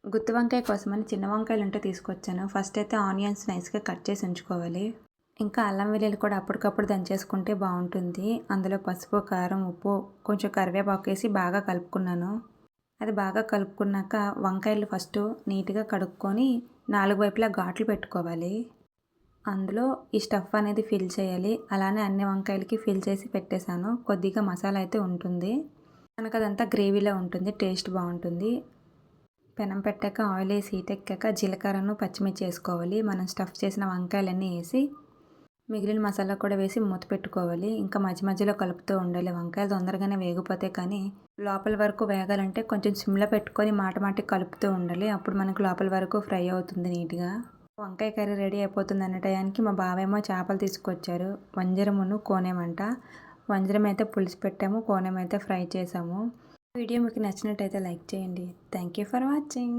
గుత్తి వంకాయ కోసమని చిన్న వంకాయలు ఉంటే తీసుకొచ్చాను. ఫస్ట్ అయితే ఆనియన్స్ నైస్‌గా కట్ చేసి ఉంచుకోవాలి. ఇంకా అల్లం వెల్లుల్లి కూడా అప్పటికప్పుడు దంచేసుకుంటే బావుంటుంది. అందులో పసుపు, కారం, ఉప్పు, కొంచెం కరివేపాకేసి బాగా కలుపుకున్నాను. అది బాగా కలుపుకున్నాక వంకాయలు ఫస్టు నీట్‌గా కడుక్కొని 4 వైపులా ఘాట్లు పెట్టుకోవాలి. అందులో ఈ స్టఫ్ అనేది ఫిల్ చేయాలి. అలానే అన్ని వంకాయలకి ఫిల్ చేసి పెట్టేశాను. కొద్దిగా మసాలా అయితే ఉంటుంది. మనకదంతా గ్రేవీలో ఉంటుంది. టేస్ట్ బావుంటుంది. పెనం పెట్టాక ఆయిల్ వేసి హీట్ ఎక్కాక జీలకర్రను పచ్చిమిర్చి వేసుకోవాలి. మనం స్టఫ్ చేసిన వంకాయలన్నీ వేసి మిగిలిన మసాలా కూడా వేసి మూత పెట్టుకోవాలి. ఇంకా మధ్య మధ్యలో కలుపుతూ ఉండాలి. వంకాయలు తొందరగానే వేగిపోతాయి కానీ లోపల వరకు వేగాలంటే కొంచెం సిమ్లో పెట్టుకొని మాటికి కలుపుతూ ఉండాలి. అప్పుడు మనకు లోపల వరకు ఫ్రై అవుతుంది నీట్‌గా. వంకాయ కర్రీ రెడీ అయిపోతుంది అనే టయానికి మా బావేమో చేపలు తీసుకొచ్చారు. వంజరమును కోనేమంట. వంజరం అయితే పులుసు పెట్టాము. కోనేమైతే ఫ్రై చేసాము. వీడియో మీకు నచ్చినట్టయితే లైక్ చేయండి. Thank you for watching.